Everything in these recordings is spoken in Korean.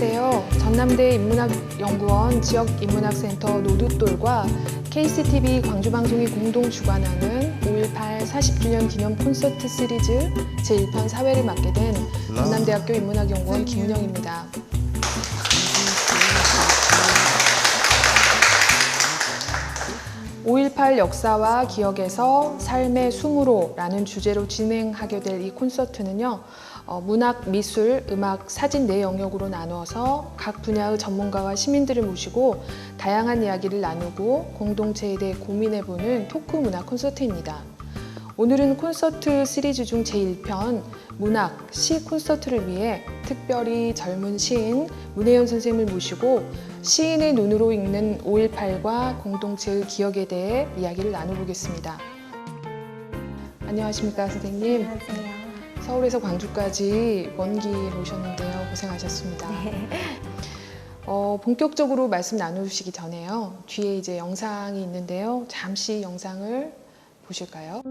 안녕하세요. 전남대 인문학연구원 지역인문학센터 노두돌과 KCTV 광주방송이 공동 주관하는 5.18 40주년 기념 콘서트 시리즈 제1편 사회를 맡게 된 전남대학교 인문학연구원 김은영입니다. 5.18 역사와 기억에서 삶의 숨으로라는 주제로 진행하게 될 이 콘서트는요. 문학, 미술, 음악, 사진 네 영역으로 나누어서 각 분야의 전문가와 시민들을 모시고 다양한 이야기를 나누고 공동체에 대해 고민해보는 토크 문화 콘서트입니다. 오늘은 콘서트 시리즈 중 제1편 문학, 시 콘서트를 위해 특별히 젊은 시인 문혜연 선생님을 모시고 시인의 눈으로 읽는 5.18과 공동체의 기억에 대해 이야기를 나눠보겠습니다. 안녕하십니까 선생님. 안녕하세요. 서울에서 광주까지 먼 길 오셨는데요. 고생하셨습니다. 네. 본격적으로 말씀 나누시기 전에요. 뒤에 이제 영상이 있는데요. 잠시 영상을 보실까요?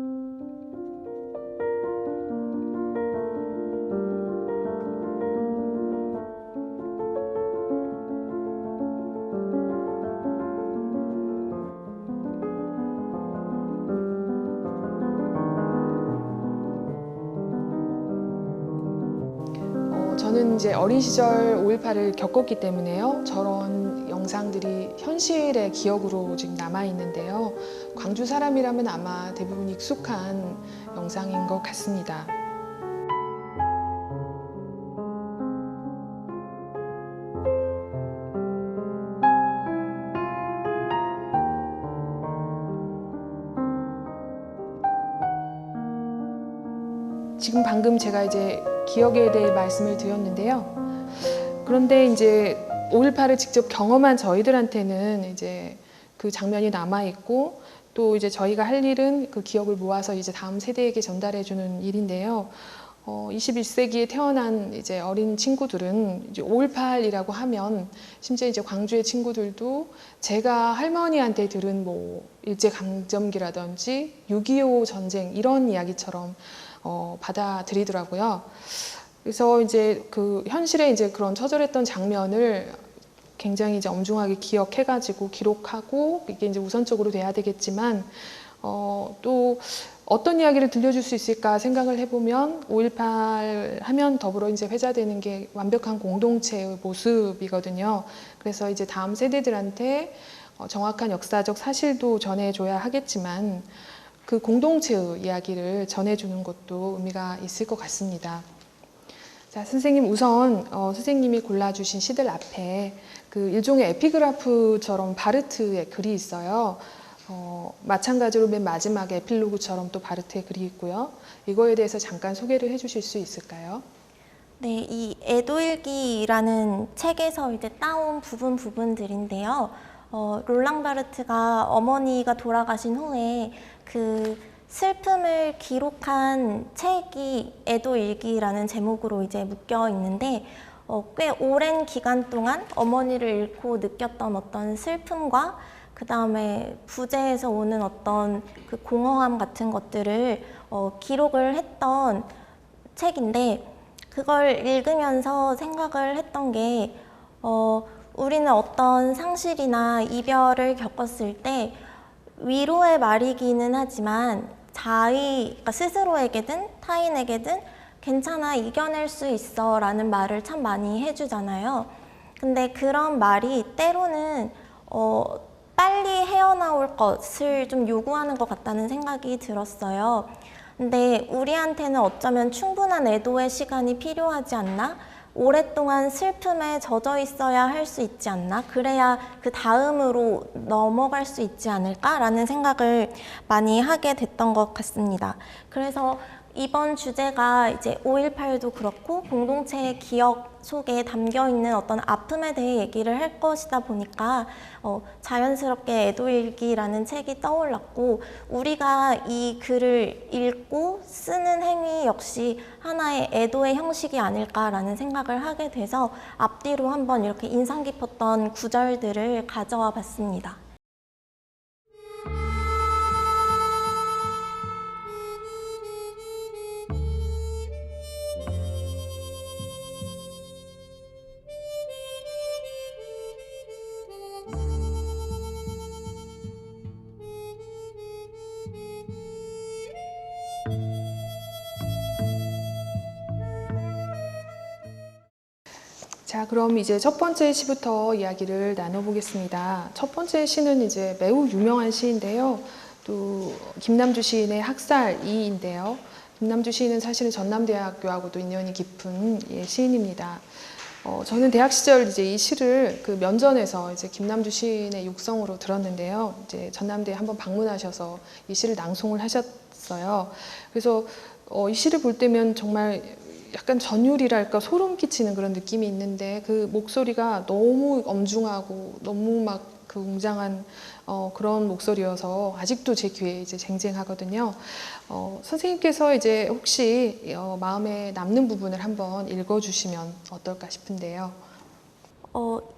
저는 이제 어린 시절 5.18을 겪었기 때문에요. 저런 영상들이 현실의 기억으로 지금 남아있는데요. 광주 사람이라면 아마 대부분 익숙한 영상인 것 같습니다. 지금 방금 제가 이제 기억에 대해 말씀을 드렸는데요. 그런데 이제 5.18을 직접 경험한 저희들한테는 이제 그 장면이 남아있고 또 이제 저희가 할 일은 그 기억을 모아서 이제 다음 세대에게 전달해주는 일인데요. 21세기에 태어난 이제 어린 친구들은 이제 5.18이라고 하면 심지어 이제 광주의 친구들도 제가 할머니한테 들은 뭐 일제강점기라든지 6.25 전쟁 이런 이야기처럼 받아들이더라고요. 그래서 이제 그 현실에 이제 그런 처절했던 장면을 굉장히 이제 엄중하게 기억해가지고 기록하고 이게 이제 우선적으로 돼야 되겠지만 또 어떤 이야기를 들려줄 수 있을까 생각을 해보면 5.18 하면 더불어 이제 회자되는 게 완벽한 공동체의 모습이거든요. 그래서 이제 다음 세대들한테 정확한 역사적 사실도 전해줘야 하겠지만 그 공동체의 이야기를 전해주는 것도 의미가 있을 것 같습니다. 자, 선생님 우선 선생님이 골라주신 시들 앞에 그 일종의 에피그라프처럼 바르트의 글이 있어요. 마찬가지로 맨 마지막에 에필로그처럼 또 바르트의 글이 있고요. 이거에 대해서 잠깐 소개를 해주실 수 있을까요? 네, 이 애도일기라는 책에서 이제 따온 부분들인데요. 롤랑 바르트가 어머니가 돌아가신 후에 그 슬픔을 기록한 책이 애도일기라는 제목으로 이제 묶여 있는데 꽤 오랜 기간 동안 어머니를 잃고 느꼈던 어떤 슬픔과 그 다음에 부재에서 오는 어떤 그 공허함 같은 것들을 기록을 했던 책인데 그걸 읽으면서 생각을 했던 게 우리는 어떤 상실이나 이별을 겪었을 때 위로의 말이기는 하지만 그러니까 스스로에게든 타인에게든 괜찮아, 이겨낼 수 있어 라는 말을 참 많이 해주잖아요. 근데 그런 말이 때로는 빨리 헤어나올 것을 좀 요구하는 것 같다는 생각이 들었어요. 근데 우리한테는 어쩌면 충분한 애도의 시간이 필요하지 않나? 오랫동안 슬픔에 젖어 있어야 할 수 있지 않나? 그래야 그 다음으로 넘어갈 수 있지 않을까라는 생각을 많이 하게 됐던 것 같습니다. 그래서 이번 주제가 이제 5.18도 그렇고 공동체의 기억 속에 담겨 있는 어떤 아픔에 대해 얘기를 할 것이다 보니까 자연스럽게 애도일기라는 책이 떠올랐고 우리가 이 글을 읽고 쓰는 행위 역시 하나의 애도의 형식이 아닐까라는 생각을 하게 돼서 앞뒤로 한번 이렇게 인상 깊었던 구절들을 가져와 봤습니다. 자, 그럼 이제 첫 번째 시부터 이야기를 나눠보겠습니다. 첫 번째 시는 이제 매우 유명한 시인데요. 또 김남주 시인의 학살이인데요. 김남주 시인은 사실은 전남대학교하고도 인연이 깊은 시인입니다. 저는 대학 시절 이제 이 시를 그 면전에서 이제 김남주 시인의 육성으로 들었는데요. 이제 전남대에 한번 방문하셔서 이 시를 낭송을 하셨어요. 그래서 이 시를 볼 때면 정말 약간 전율이랄까 소름 끼치는 그런 느낌이 있는데 그 목소리가 너무 엄중하고 너무 막 그 웅장한 그런 목소리여서 아직도 제 귀에 이제 쟁쟁하거든요. 선생님께서 이제 혹시 마음에 남는 부분을 한번 읽어주시면 어떨까 싶은데요.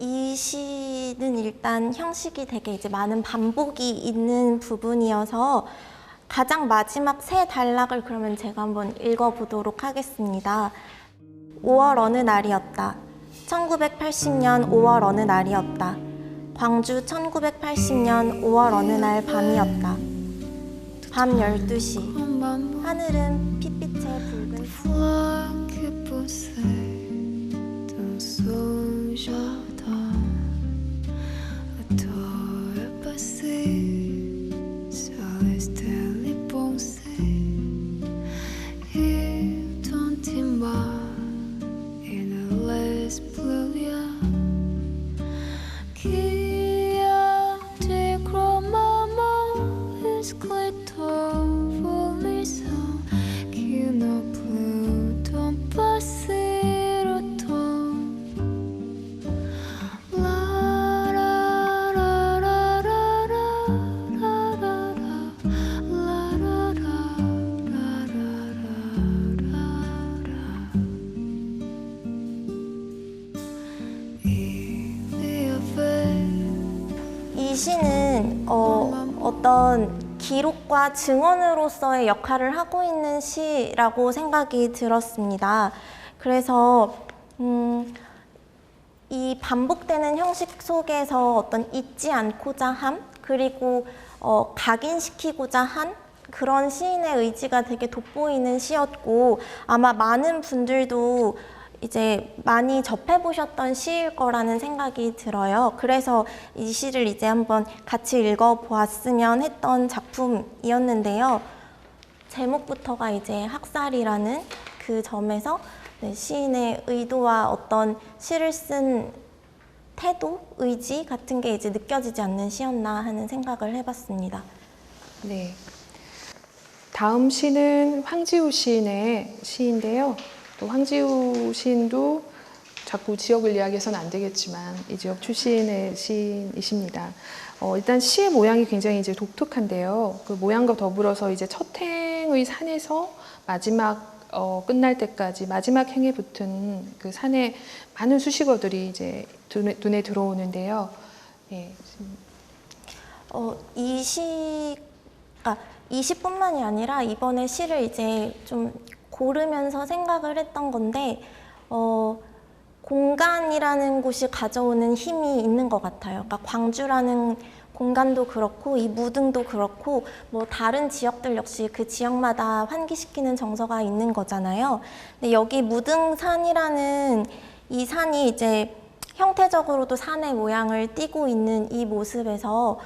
이 시는 일단 형식이 되게 이제 많은 반복이 있는 부분이어서 가장 마지막 세 단락을 그러면 제가 한번 읽어보도록 하겠습니다. 5월 어느 날이었다. 1980년 5월 어느 날이었다. 광주 1980년 5월 어느 날 밤이었다. 밤 12시. 하늘은 핏빛의 붉은 이 시는 어떤 기록과 증언으로서의 역할을 하고 있는 시라고 생각이 들었습니다. 그래서 이 반복되는 형식 속에서 어떤 잊지 않고자 함, 그리고 각인시키고자 한 그런 시인의 의지가 되게 돋보이는 시였고 아마 많은 분들도 이제 많이 접해보셨던 시일 거라는 생각이 들어요. 그래서 이 시를 이제 한번 같이 읽어보았으면 했던 작품이었는데요. 제목부터가 이제 학살이라는 그 점에서 시인의 의도와 어떤 시를 쓴 태도, 의지 같은 게 이제 느껴지지 않는 시였나 하는 생각을 해봤습니다. 네. 다음 시는 황지우 시인의 시인데요. 또 황지우 시인도 자꾸 지역을 이야기해서는 안 되겠지만 이 지역 출신의 시인이십니다. 일단 시의 모양이 굉장히 이제 독특한데요. 그 모양과 더불어서 이제 첫 행의 산에서 마지막 끝날 때까지 마지막 행에 붙은 그 산에 많은 수식어들이 이제 눈에 들어오는데요. 예. 이 시뿐만이 아니라 이번에 시를 이제 좀 고르면서 생각을 했던 건데 공간이라는 곳이 가져오는 힘이 있는 것 같아요. 그러니까 광주라는 공간도 그렇고 이 무등도 그렇고 뭐 다른 지역들 역시 그 지역마다 환기시키는 정서가 있는 거잖아요. 근데 여기 무등산이라는 이 산이 이제 형태적으로도 산의 모양을 띠고 있는 이 모습에서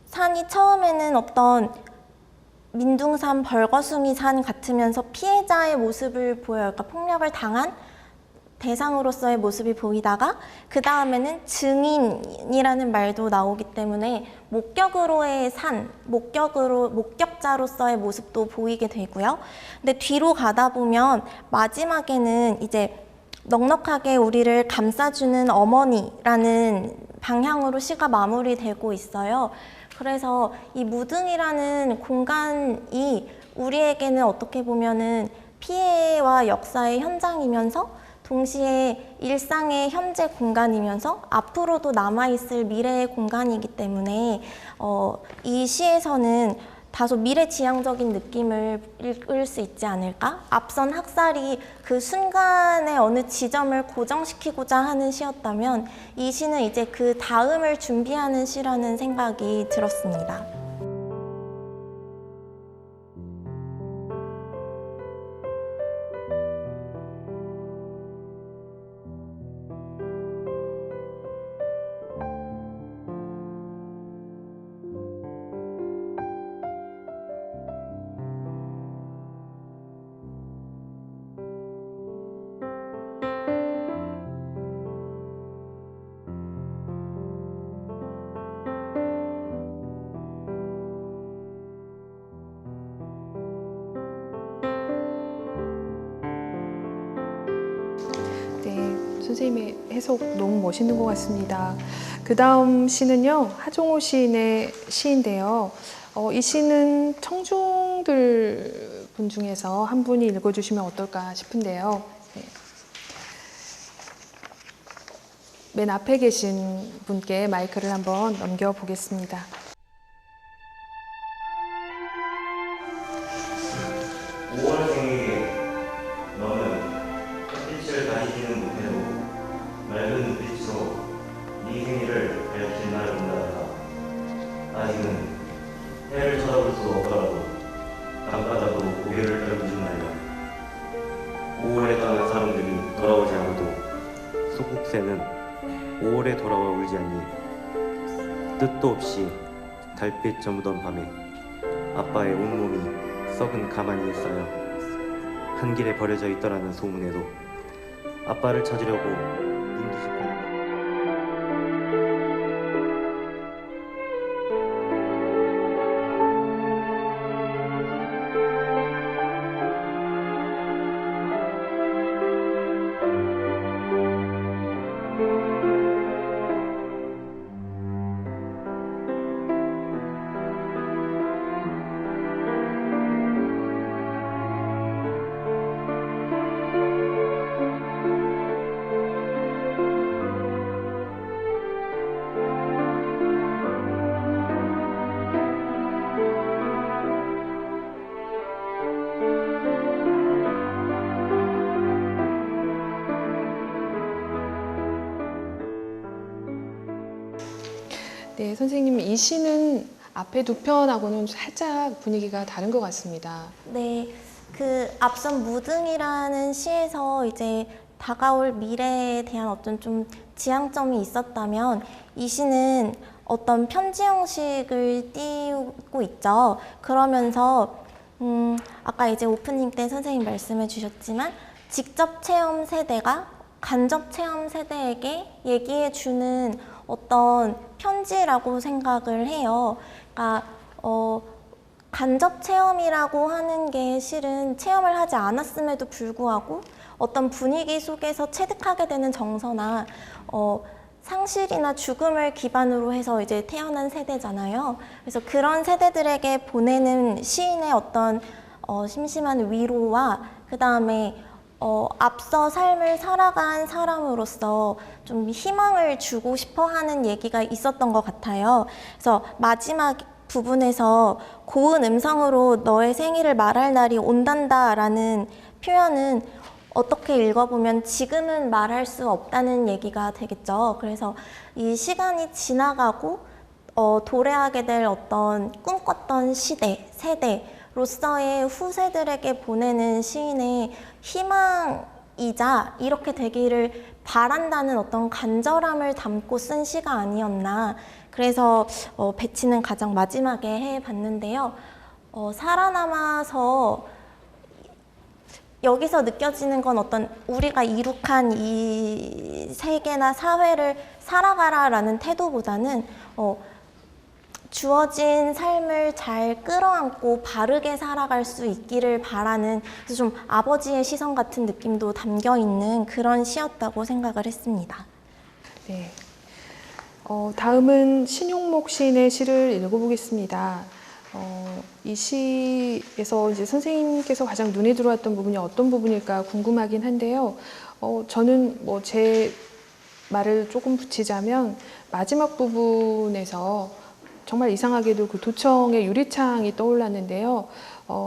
산이 처음에는 어떤 민둥산 벌거숭이 산 같으면서 피해자의 모습을 보여요. 그러니까 폭력을 당한 대상으로서의 모습이 보이다가 그 다음에는 증인이라는 말도 나오기 때문에 목격으로의 산, 목격자로서의 모습도 보이게 되고요. 근데 뒤로 가다 보면 마지막에는 이제 넉넉하게 우리를 감싸주는 어머니라는 방향으로 시가 마무리되고 있어요. 그래서 이 무등이라는 공간이 우리에게는 어떻게 보면은 피해와 역사의 현장이면서 동시에 일상의 현재 공간이면서 앞으로도 남아있을 미래의 공간이기 때문에 이 시에서는 다소 미래지향적인 느낌을 읽을 수 있지 않을까? 앞선 학살이 그 순간의 어느 지점을 고정시키고자 하는 시였다면 이 시는 이제 그 다음을 준비하는 시라는 생각이 들었습니다. 선생님의 해석 너무 멋있는 것 같습니다. 그 다음 시는요, 하종호 시인의 시인데요. 이 시는 청중들 분 중에서 한 분이 읽어주시면 어떨까 싶은데요. 네. 맨 앞에 계신 분께 마이크를 한번 넘겨보겠습니다. 5월생에게 너는 햇빛을 가리지는 못해도 맑은 눈빛으로 네 생일을 밝힌 날 온다더라. 아직은 해를 쳐다볼 수 없더라도 밤바다도 고개를 떨구지 말라. 5월에 떠난 사람들이 돌아오지 않아도 소국새는 5월에 돌아와 울지 않니. 뜻도 없이 달빛 저무던 밤에 아빠의 온몸이 썩은 가마니에 쌓여 한 길에 버려져 있더라는 소문에도 아빠를 찾으려고 눈짓이 펴나가. 네, 선생님, 이 시는 앞에 두 편하고는 살짝 분위기가 다른 것 같습니다. 네, 그 앞선 무등이라는 시에서 이제 다가올 미래에 대한 어떤 좀 지향점이 있었다면 이 시는 어떤 편지 형식을 띄우고 있죠. 그러면서 아까 이제 오프닝 때 선생님 말씀해 주셨지만 직접 체험 세대가 간접 체험 세대에게 얘기해 주는 어떤 편지라고 생각을 해요. 그러니까 간접 체험이라고 하는 게 실은 체험을 하지 않았음에도 불구하고 어떤 분위기 속에서 체득하게 되는 정서나 상실이나 죽음을 기반으로 해서 이제 태어난 세대잖아요. 그래서 그런 세대들에게 보내는 시인의 어떤 심심한 위로와 그 다음에 앞서 삶을 살아간 사람으로서 좀 희망을 주고 싶어 하는 얘기가 있었던 것 같아요. 그래서 마지막 부분에서 고운 음성으로 너의 생일을 말할 날이 온단다 라는 표현은 어떻게 읽어보면 지금은 말할 수 없다는 얘기가 되겠죠. 그래서 이 시간이 지나가고 도래하게 될 어떤 꿈꿨던 시대, 세대로서의 후세들에게 보내는 시인의 희망이자 이렇게 되기를 바란다는 어떤 간절함을 담고 쓴 시가 아니었나. 그래서 배치는 가장 마지막에 해봤는데요. 살아남아서 여기서 느껴지는 건 어떤 우리가 이룩한 이 세계나 사회를 살아가라라는 태도보다는 주어진 삶을 잘 끌어안고 바르게 살아갈 수 있기를 바라는 좀 아버지의 시선 같은 느낌도 담겨 있는 그런 시였다고 생각을 했습니다. 네. 다음은 신용목 시인의 시를 읽어보겠습니다. 이 시에서 이제 선생님께서 가장 눈에 들어왔던 부분이 어떤 부분일까 궁금하긴 한데요. 저는 뭐 제 말을 조금 붙이자면 마지막 부분에서 정말 이상하게도 그 도청의 유리창이 떠올랐는데요.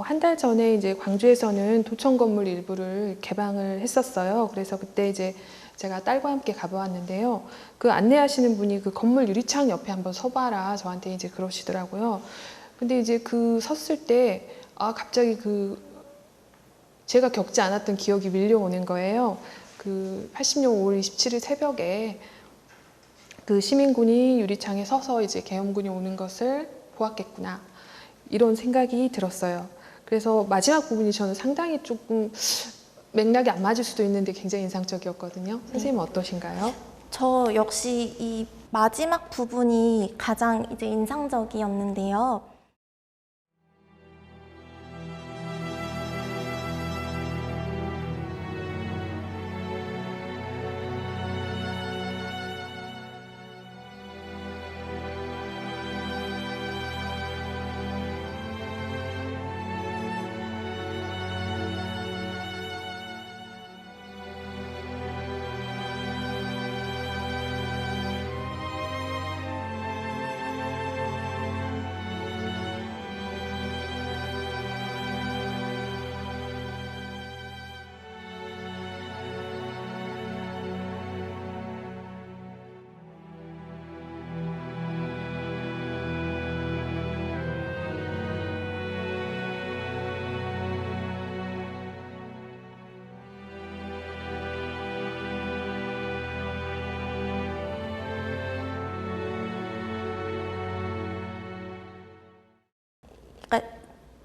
한 달 전에 이제 광주에서는 도청 건물 일부를 개방을 했었어요. 그래서 그때 이제 제가 딸과 함께 가보았는데요. 그 안내하시는 분이 그 건물 유리창 옆에 한번 서봐라 저한테 이제 그러시더라고요. 근데 이제 그 섰을 때 갑자기 제가 겪지 않았던 기억이 밀려오는 거예요. 그 80년 5월 27일 새벽에 그 시민군이 유리창에 서서 이제 계엄군이 오는 것을 보았겠구나 이런 생각이 들었어요. 그래서 마지막 부분이 저는 상당히 조금 맥락이 안 맞을 수도 있는데 굉장히 인상적이었거든요. 선생님은 어떠신가요? 저 역시 이 마지막 부분이 가장 이제 인상적이었는데요.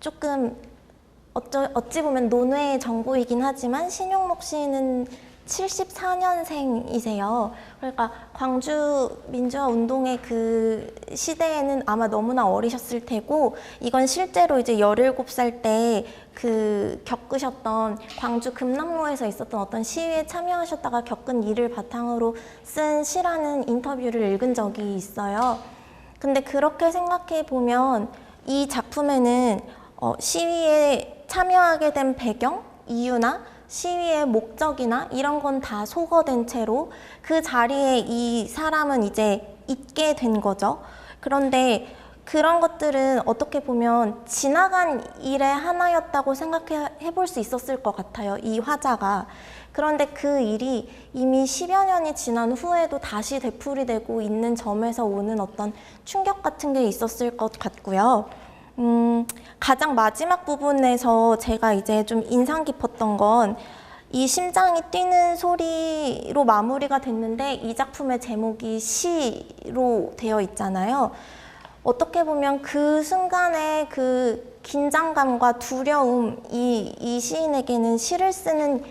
조금 어찌 보면 논외의 정보이긴 하지만 신용록 씨는 74년생이세요. 그러니까 광주 민주화 운동의 그 시대에는 아마 너무나 어리셨을 테고, 이건 실제로 이제 17살 때 그 겪으셨던 광주 금남로에서 있었던 어떤 시위에 참여하셨다가 겪은 일을 바탕으로 쓴 시라는 인터뷰를 읽은 적이 있어요. 근데 그렇게 생각해 보면 이 작품에는 시위에 참여하게 된 배경, 이유나 시위의 목적이나 이런 건 다 소거된 채로 그 자리에 이 사람은 이제 있게 된 거죠. 그런데 그런 것들은 어떻게 보면 지나간 일의 하나였다고 생각해 볼 수 있었을 것 같아요, 이 화자가. 그런데 그 일이 이미 10여 년이 지난 후에도 다시 되풀이되고 있는 점에서 오는 어떤 충격 같은 게 있었을 것 같고요. 가장 마지막 부분에서 제가 이제 좀 인상 깊었던 건 이 심장이 뛰는 소리로 마무리가 됐는데 이 작품의 제목이 시로 되어 있잖아요. 어떻게 보면 그 순간의 그 긴장감과 두려움, 이 시인에게는 시를 쓰는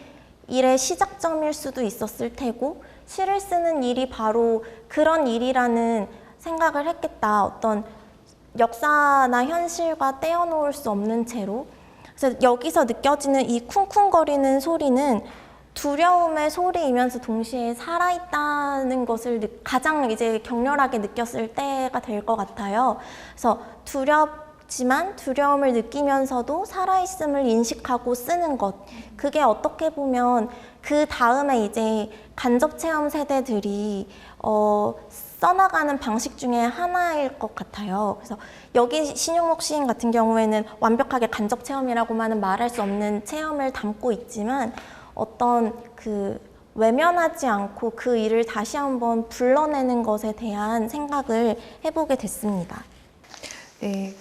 일의 시작점일 수도 있었을 테고, 시를 쓰는 일이 바로 그런 일이라는 생각을 했겠다. 어떤 역사나 현실과 떼어놓을 수 없는 채로. 그래서 여기서 느껴지는 이 쿵쿵거리는 소리는 두려움의 소리이면서 동시에 살아있다는 것을 가장 이제 격렬하게 느꼈을 때가 될 것 같아요. 그래서 두렵지만 두려움을 느끼면서도 살아있음을 인식하고 쓰는 것. 그게 어떻게 보면 그 다음에 이제 간접체험 세대들이 써나가는 방식 중에 하나일 것 같아요. 그래서 여기 신용록 시인 같은 경우에는 완벽하게 간접체험이라고만은 말할 수 없는 체험을 담고 있지만 어떤 그 외면하지 않고 그 일을 다시 한번 불러내는 것에 대한 생각을 해보게 됐습니다. 네,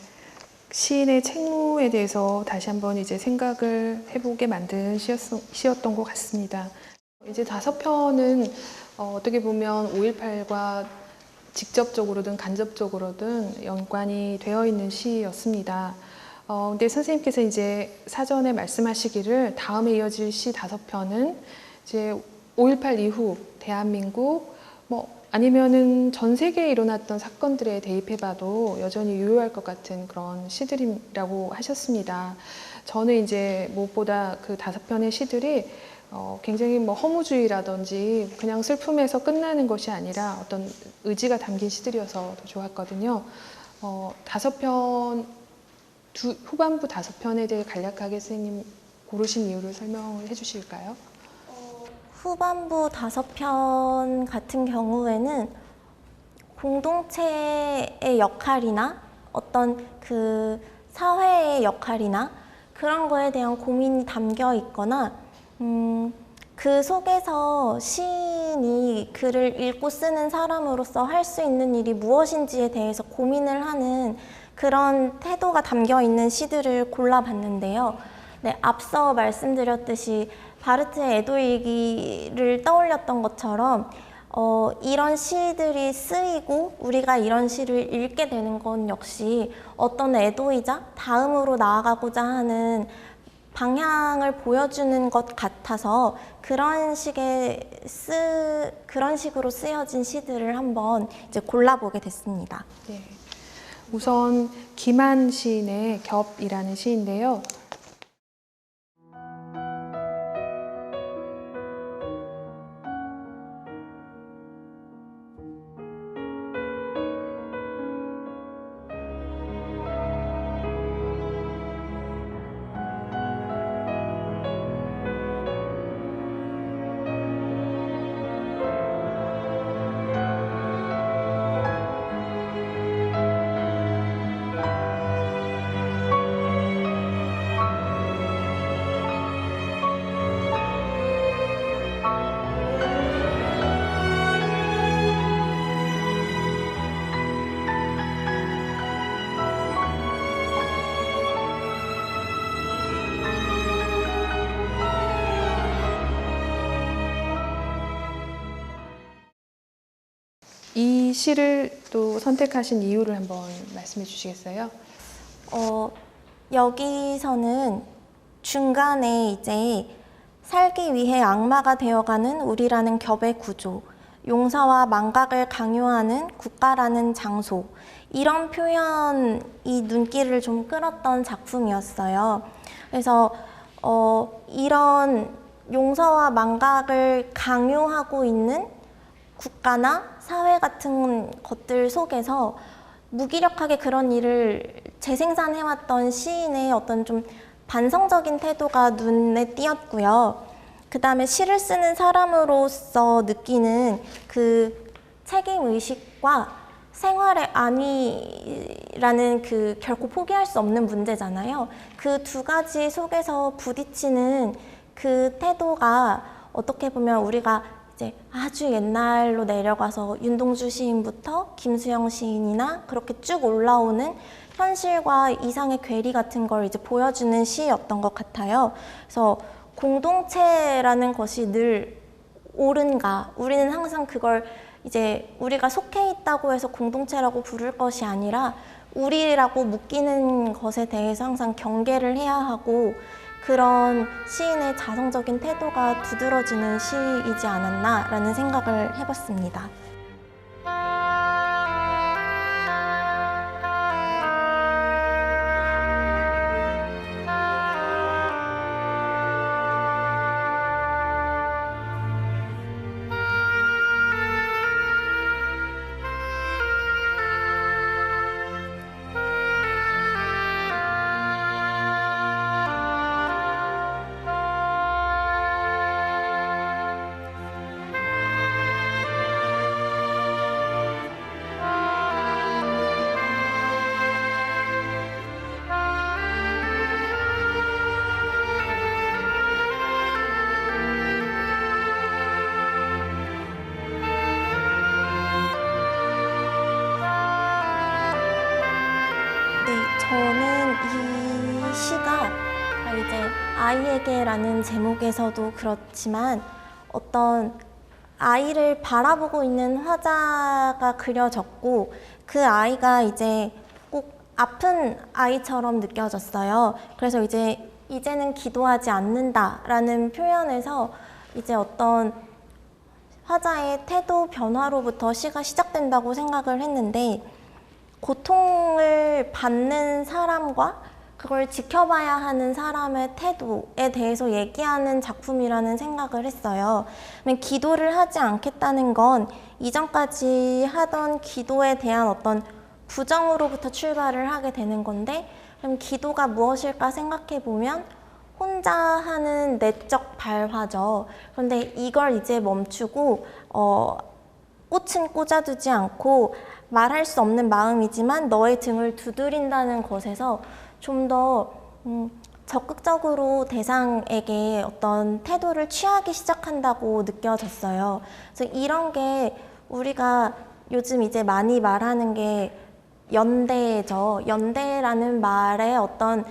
시인의 책무에 대해서 다시 한번 이제 생각을 해보게 만든 시였던 것 같습니다. 이제 5편은 어떻게 보면 5.18과 직접적으로든 간접적으로든 연관이 되어 있는 시였습니다. 근데 선생님께서 이제 사전에 말씀하시기를 다음에 이어질 시 5편은 이제 5.18 이후 대한민국 아니면은 전 세계에 일어났던 사건들에 대입해봐도 여전히 유효할 것 같은 그런 시들이라고 하셨습니다. 저는 이제 무엇보다 그 5편의 시들이 굉장히 허무주의라든지 그냥 슬픔에서 끝나는 것이 아니라 어떤 의지가 담긴 시들이어서 더 좋았거든요. 5편, 후반부 5편에 대해 간략하게 선생님 고르신 이유를 설명을 해주실까요? 후반부 5편 같은 경우에는 공동체의 역할이나 어떤 그 사회의 역할이나 그런 거에 대한 고민이 담겨 있거나 그 속에서 시인이 글을 읽고 쓰는 사람으로서 할 수 있는 일이 무엇인지에 대해서 고민을 하는 그런 태도가 담겨 있는 시들을 골라봤는데요. 네, 앞서 말씀드렸듯이 바르트의 애도일기를 떠올렸던 것처럼 이런 시들이 쓰이고 우리가 이런 시를 읽게 되는 건 역시 어떤 애도이자 다음으로 나아가고자 하는 방향을 보여주는 것 같아서 그런 식으로 쓰여진 시들을 한번 이제 골라보게 됐습니다. 네. 우선 김한 시인의 겹이라는 시인데요. 이 시를 또 선택하신 이유를 한번 말씀해 주시겠어요? 여기서는 중간에 이제 살기 위해 악마가 되어가는 우리라는 겹의 구조, 용서와 망각을 강요하는 국가라는 장소, 이런 표현이 눈길을 좀 끌었던 작품이었어요. 그래서 이런 용서와 망각을 강요하고 있는 국가나 사회 같은 것들 속에서 무기력하게 그런 일을 재생산해왔던 시인의 어떤 좀 반성적인 태도가 눈에 띄었고요. 그 다음에 시를 쓰는 사람으로서 느끼는 그 책임의식과 생활의 안위라는 그 결코 포기할 수 없는 문제잖아요. 그 두 가지 속에서 부딪히는 그 태도가 어떻게 보면 우리가 이제 아주 옛날로 내려가서 윤동주 시인부터 김수영 시인이나 그렇게 쭉 올라오는 현실과 이상의 괴리 같은 걸 이제 보여주는 시였던 것 같아요. 그래서 공동체라는 것이 늘 옳은가? 우리는 항상 그걸 이제 우리가 속해 있다고 해서 공동체라고 부를 것이 아니라 우리라고 묶이는 것에 대해서 항상 경계를 해야 하고, 그런 시인의 자성적인 태도가 두드러지는 시이지 않았나라는 생각을 해봤습니다. 저는 이 시가 이제 아이에게라는 제목에서도 그렇지만 어떤 아이를 바라보고 있는 화자가 그려졌고, 그 아이가 이제 꼭 아픈 아이처럼 느껴졌어요. 그래서 이제는 기도하지 않는다라는 표현에서 이제 어떤 화자의 태도 변화로부터 시가 시작된다고 생각을 했는데, 고통을 받는 사람과 그걸 지켜봐야 하는 사람의 태도에 대해서 얘기하는 작품이라는 생각을 했어요. 기도를 하지 않겠다는 건 이전까지 하던 기도에 대한 어떤 부정으로부터 출발을 하게 되는 건데, 그럼 기도가 무엇일까 생각해 보면 혼자 하는 내적 발화죠. 그런데 이걸 이제 멈추고 꽃은 꽂아두지 않고 말할 수 없는 마음이지만 너의 등을 두드린다는 것에서 좀 더 적극적으로 대상에게 어떤 태도를 취하기 시작한다고 느껴졌어요. 그래서 이런 게 우리가 요즘 이제 많이 말하는 게 연대죠. 연대라는 말의 어떤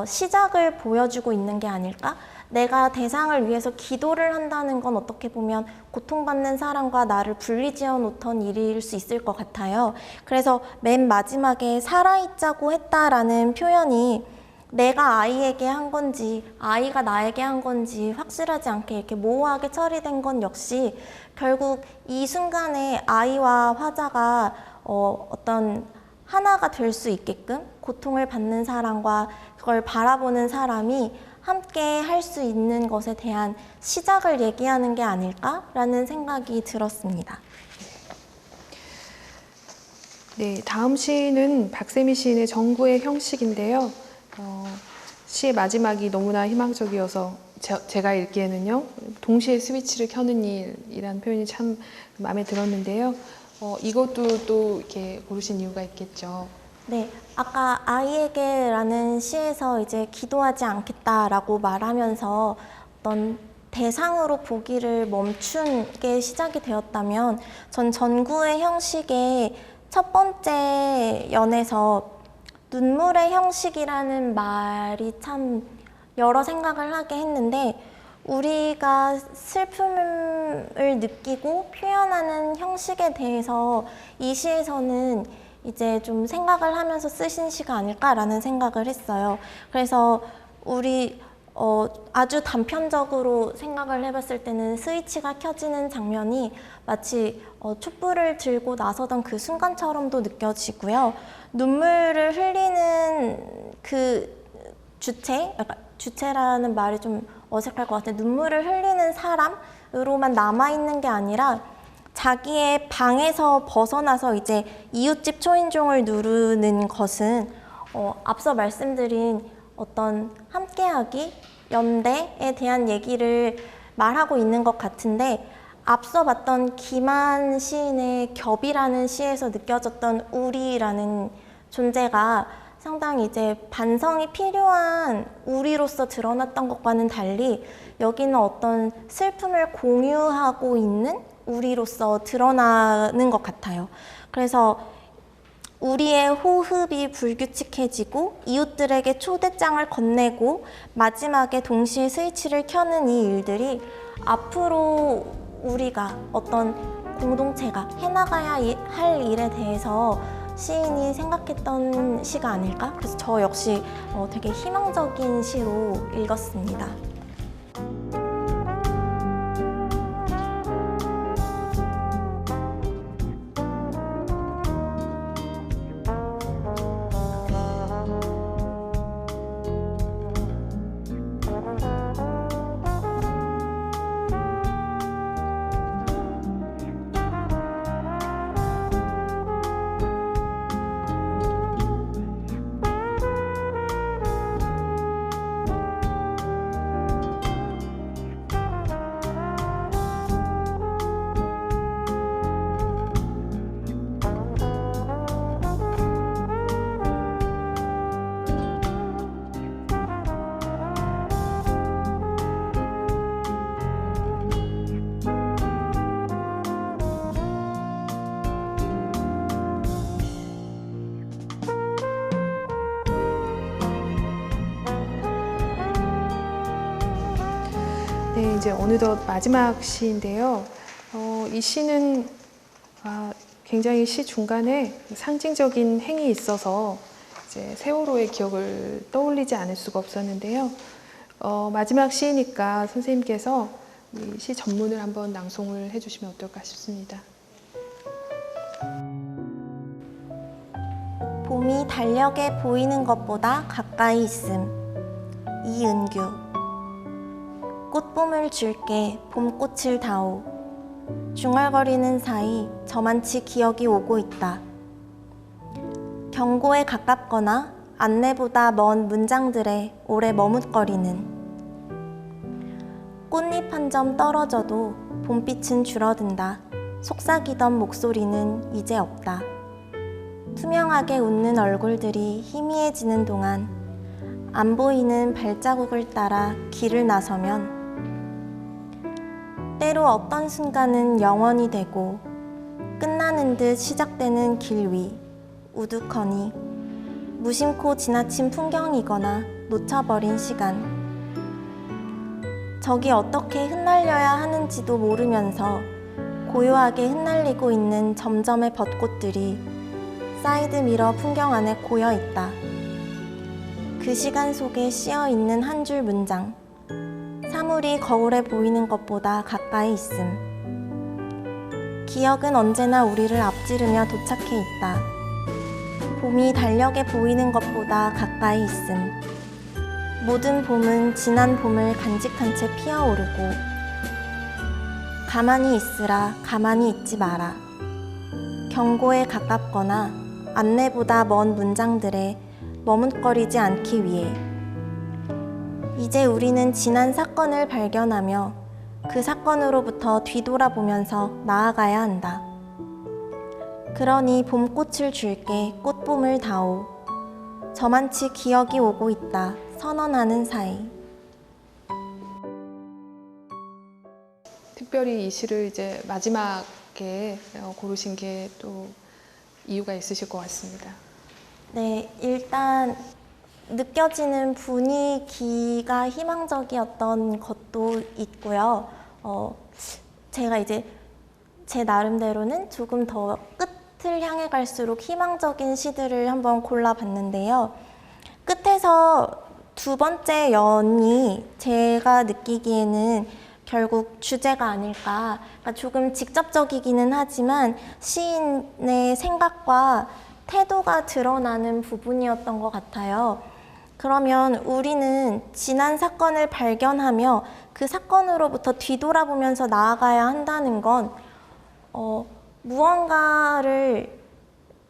시작을 보여주고 있는 게 아닐까? 내가 대상을 위해서 기도를 한다는 건 어떻게 보면 고통받는 사람과 나를 분리지어 놓던 일일 수 있을 것 같아요. 그래서 맨 마지막에 살아있자고 했다라는 표현이 내가 아이에게 한 건지 아이가 나에게 한 건지 확실하지 않게 이렇게 모호하게 처리된 건 역시 결국 이 순간에 아이와 화자가 어떤 하나가 될 수 있게끔 고통을 받는 사람과 그걸 바라보는 사람이 함께 할 수 있는 것에 대한 시작을 얘기하는 게 아닐까라는 생각이 들었습니다. 네, 다음 시는 박세미 시인의 정구의 형식인데요. 시의 마지막이 너무나 희망적이어서 제가 읽기에는요, 동시에 스위치를 켜는 일이라는 표현이 참 마음에 들었는데요. 이것도 또 이렇게 고르신 이유가 있겠죠. 네, 아까 아이에게라는 시에서 이제 기도하지 않겠다라고 말하면서 어떤 대상으로 보기를 멈춘 게 시작이 되었다면, 전 전구의 형식의 첫 번째 연에서 눈물의 형식이라는 말이 참 여러 생각을 하게 했는데, 우리가 슬픔을 느끼고 표현하는 형식에 대해서 이 시에서는 이제 좀 생각을 하면서 쓰신 시가 아닐까라는 생각을 했어요. 그래서 우리 아주 단편적으로 생각을 해봤을 때는 스위치가 켜지는 장면이 마치 촛불을 들고 나서던 그 순간처럼도 느껴지고요. 눈물을 흘리는 그 주체, 약간 주체라는 말이 좀 어색할 것 같아요. 눈물을 흘리는 사람으로만 남아있는 게 아니라 자기의 방에서 벗어나서 이제 이웃집 초인종을 누르는 것은 앞서 말씀드린 어떤 함께하기, 연대에 대한 얘기를 말하고 있는 것 같은데, 앞서 봤던 김한 시인의 겹이라는 시에서 느껴졌던 우리라는 존재가 상당히 이제 반성이 필요한 우리로서 드러났던 것과는 달리 여기는 어떤 슬픔을 공유하고 있는 우리로서 드러나는 것 같아요. 그래서 우리의 호흡이 불규칙해지고 이웃들에게 초대장을 건네고 마지막에 동시에 스위치를 켜는 이 일들이 앞으로 우리가 어떤 공동체가 해나가야 할 일에 대해서 시인이 생각했던 시가 아닐까? 그래서 저 역시 되게 희망적인 시로 읽었습니다. 네, 이제 어느덧 마지막 시인데요. 이 시는 굉장히 시 중간에 상징적인 행이 있어서 이제 세월호의 기억을 떠올리지 않을 수가 없었는데요. 마지막 시이니까 선생님께서 이 시 전문을 한번 낭송을 해주시면 어떨까 싶습니다. 봄이 달력에 보이는 것보다 가까이 있음. 이은규. 꽃봄을 줄게 봄꽃을 다오. 중얼거리는 사이 저만치 기억이 오고 있다. 경고에 가깝거나 안내보다 먼 문장들에 오래 머뭇거리는. 꽃잎 한 점 떨어져도 봄빛은 줄어든다. 속삭이던 목소리는 이제 없다. 투명하게 웃는 얼굴들이 희미해지는 동안 안 보이는 발자국을 따라 길을 나서면 때로 어떤 순간은 영원이 되고 끝나는 듯 시작되는 길 위 우두커니 무심코 지나친 풍경이거나 놓쳐버린 시간. 저기 어떻게 흩날려야 하는지도 모르면서 고요하게 흩날리고 있는 점점의 벚꽃들이 사이드미러 풍경 안에 고여 있다. 그 시간 속에 씌어 있는 한 줄 문장. 사물이 거울에 보이는 것보다 가까이 있음. 기억은 언제나 우리를 앞지르며 도착해 있다. 봄이 달력에 보이는 것보다 가까이 있음. 모든 봄은 지난 봄을 간직한 채 피어오르고 가만히 있으라 가만히 있지 마라. 경고에 가깝거나 안내보다 먼 문장들에 머뭇거리지 않기 위해 이제 우리는 지난 사건을 발견하며 그 사건으로부터 뒤돌아보면서 나아가야 한다. 그러니 봄꽃을 줄게 꽃봄을 다오. 저만치 기억이 오고 있다. 선언하는 사이. 특별히 이 시를 이제 마지막에 고르신 게 또 이유가 있으실 것 같습니다. 네, 일단 느껴지는 분위기가 희망적이었던 것도 있고요. 제가 이제 제 나름대로는 조금 더 끝을 향해 갈수록 희망적인 시들을 한번 골라봤는데요. 끝에서 두 번째 연이 제가 느끼기에는 결국 주제가 아닐까. 그러니까 조금 직접적이기는 하지만 시인의 생각과 태도가 드러나는 부분이었던 것 같아요. 그러면 우리는 지난 사건을 발견하며 그 사건으로부터 뒤돌아보면서 나아가야 한다는 건 무언가를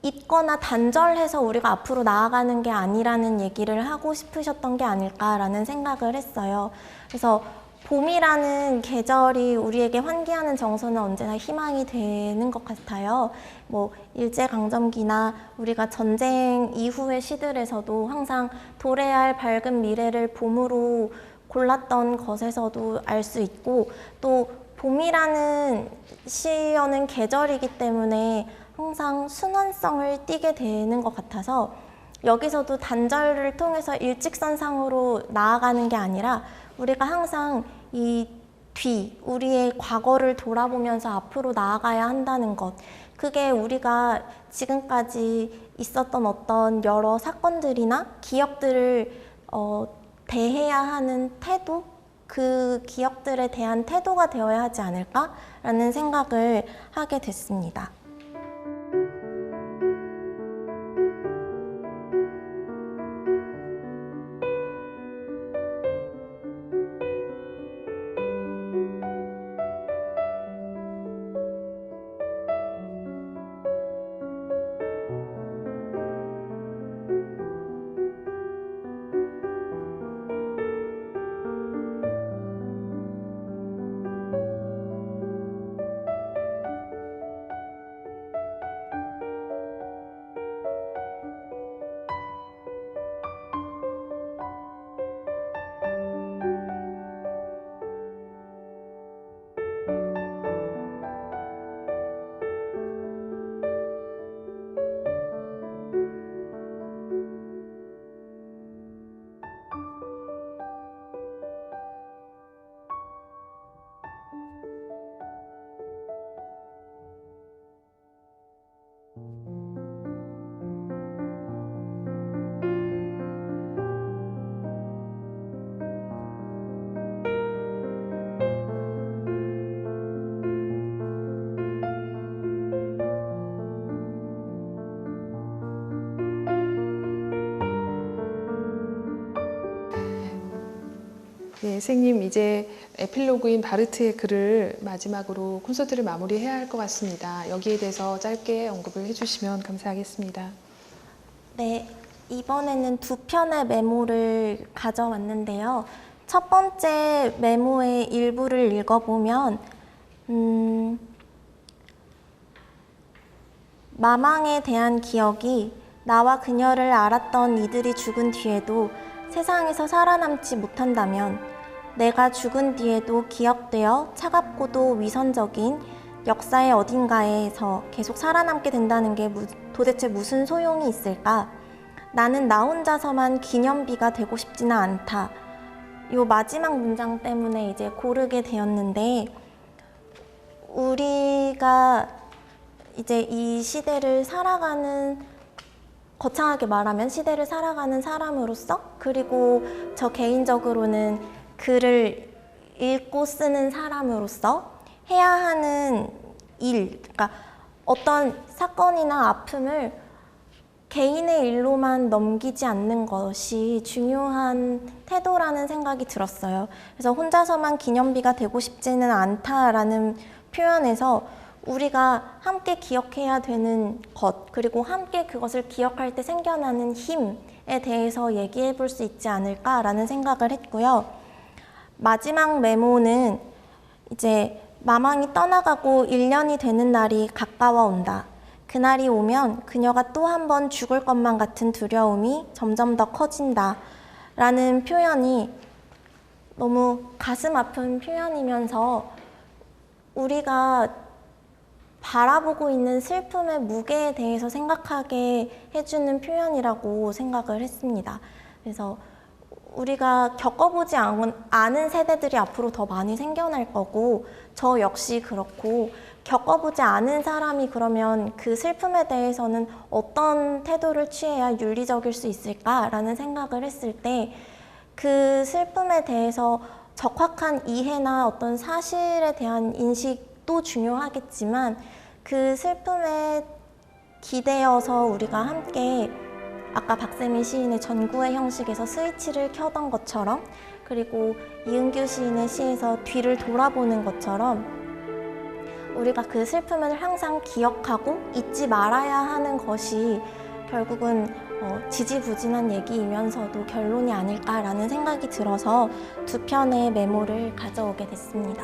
잊거나 단절해서 우리가 앞으로 나아가는 게 아니라는 얘기를 하고 싶으셨던 게 아닐까라는 생각을 했어요. 그래서 봄이라는 계절이 우리에게 환기하는 정서는 언제나 희망이 되는 것 같아요. 뭐 일제강점기나 우리가 전쟁 이후의 시들에서도 항상 도래할 밝은 미래를 봄으로 골랐던 것에서도 알 수 있고, 또 봄이라는 시여는 계절이기 때문에 항상 순환성을 띠게 되는 것 같아서 여기서도 단절을 통해서 일직선상으로 나아가는 게 아니라 우리가 항상 우리의 과거를 돌아보면서 앞으로 나아가야 한다는 것, 그게 우리가 지금까지 있었던 어떤 여러 사건들이나 기억들을 대해야 하는 태도, 그 기억들에 대한 태도가 되어야 하지 않을까라는 생각을 하게 됐습니다. 네, 선생님 이제 에필로그인 바르트의 글을 마지막으로 콘서트를 마무리해야 할 것 같습니다. 여기에 대해서 짧게 언급을 해주시면 감사하겠습니다. 네, 이번에는 두 편의 메모를 가져왔는데요. 첫 번째 메모의 일부를 읽어보면 마망에 대한 기억이 나와 그녀를 알았던 이들이 죽은 뒤에도 세상에서 살아남지 못한다면 내가 죽은 뒤에도 기억되어 차갑고도 위선적인 역사의 어딘가에서 계속 살아남게 된다는 게 도대체 무슨 소용이 있을까? 나는 나 혼자서만 기념비가 되고 싶지는 않다. 요 마지막 문장 때문에 이제 고르게 되었는데, 우리가 이제 이 시대를 살아가는, 거창하게 말하면 시대를 살아가는 사람으로서, 그리고 저 개인적으로는 글을 읽고 쓰는 사람으로서 해야 하는 일, 그러니까 어떤 사건이나 아픔을 개인의 일로만 넘기지 않는 것이 중요한 태도라는 생각이 들었어요. 그래서 혼자서만 기념비가 되고 싶지는 않다라는 표현에서 우리가 함께 기억해야 되는 것, 그리고 함께 그것을 기억할 때 생겨나는 힘에 대해서 얘기해 볼 수 있지 않을까라는 생각을 했고요. 마지막 메모는 이제 마망이 떠나가고 1년이 되는 날이 가까워 온다. 그날이 오면 그녀가 또 한 번 죽을 것만 같은 두려움이 점점 더 커진다. 라는 표현이 너무 가슴 아픈 표현이면서 우리가 바라보고 있는 슬픔의 무게에 대해서 생각하게 해주는 표현이라고 생각을 했습니다. 그래서 우리가 겪어보지 않은 세대들이 앞으로 더 많이 생겨날 거고 저 역시 그렇고 겪어보지 않은 사람이 그러면 그 슬픔에 대해서는 어떤 태도를 취해야 윤리적일 수 있을까라는 생각을 했을 때 그 슬픔에 대해서 적확한 이해나 어떤 사실에 대한 인식도 중요하겠지만 그 슬픔에 기대어서 우리가 함께 아까 박세민 시인의 전구의 형식에서 스위치를 켜던 것처럼 그리고 이은규 시인의 시에서 뒤를 돌아보는 것처럼 우리가 그 슬픔을 항상 기억하고 잊지 말아야 하는 것이 결국은 지지부진한 얘기이면서도 결론이 아닐까라는 생각이 들어서 두 편의 메모를 가져오게 됐습니다.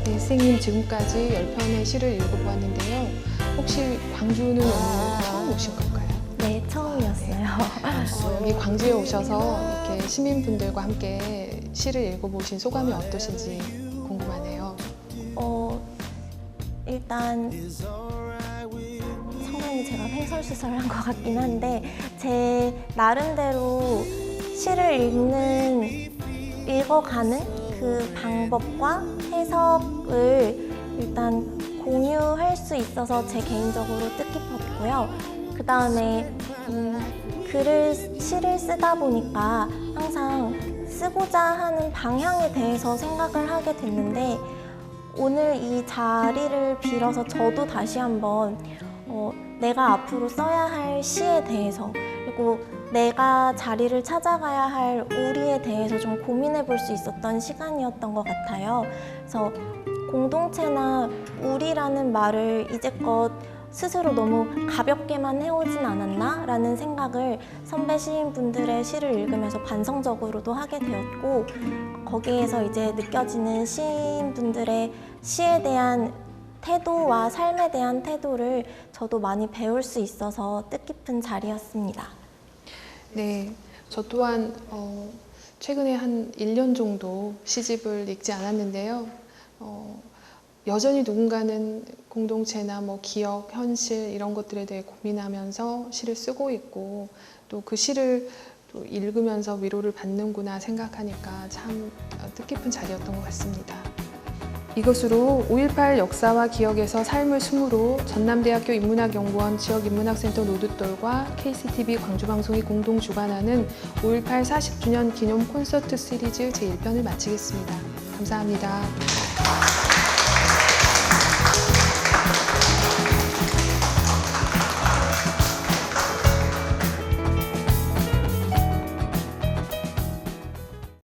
네, 선생님 지금까지 10편의 시를 읽어보았는데요. 혹시 광주는 오늘 처음 오신 건가요? 네, 처음이었어요. 여기 광주에 오셔서 이렇게 시민분들과 함께 시를 읽어보신 소감이 어떠신지 궁금하네요. 일단 상당히 제가 횡설수설한 것 같긴 한데 제 나름대로 시를 읽어가는 그 방법과 해석을 일단 공유할 수 있어서 제 개인적으로 뜻깊었고요. 그 다음에 시를 쓰다 보니까 항상 쓰고자 하는 방향에 대해서 생각을 하게 됐는데 오늘 이 자리를 빌어서 저도 다시 한번 내가 앞으로 써야 할 시에 대해서 그리고 내가 자리를 찾아가야 할 우리에 대해서 좀 고민해 볼 수 있었던 시간이었던 것 같아요. 그래서 공동체나 우리라는 말을 이제껏 스스로 너무 가볍게만 해오진 않았나? 라는 생각을 선배 시인분들의 시를 읽으면서 반성적으로도 하게 되었고 거기에서 이제 느껴지는 시인분들의 시에 대한 태도와 삶에 대한 태도를 저도 많이 배울 수 있어서 뜻깊은 자리였습니다. 네, 저 또한 최근에 한 1년 정도 시집을 읽지 않았는데요. 여전히 누군가는 공동체나 뭐 기억, 현실 이런 것들에 대해 고민하면서 시를 쓰고 있고 또 그 시를 또 읽으면서 위로를 받는구나 생각하니까 참 뜻깊은 자리였던 것 같습니다. 이것으로 5.18 역사와 기억에서 삶을 숨으로 전남대학교 인문학연구원 지역인문학센터 노드돌과 KCTV 광주방송이 공동 주관하는 5.18 40주년 기념 콘서트 시리즈 제1편을 마치겠습니다. 감사합니다.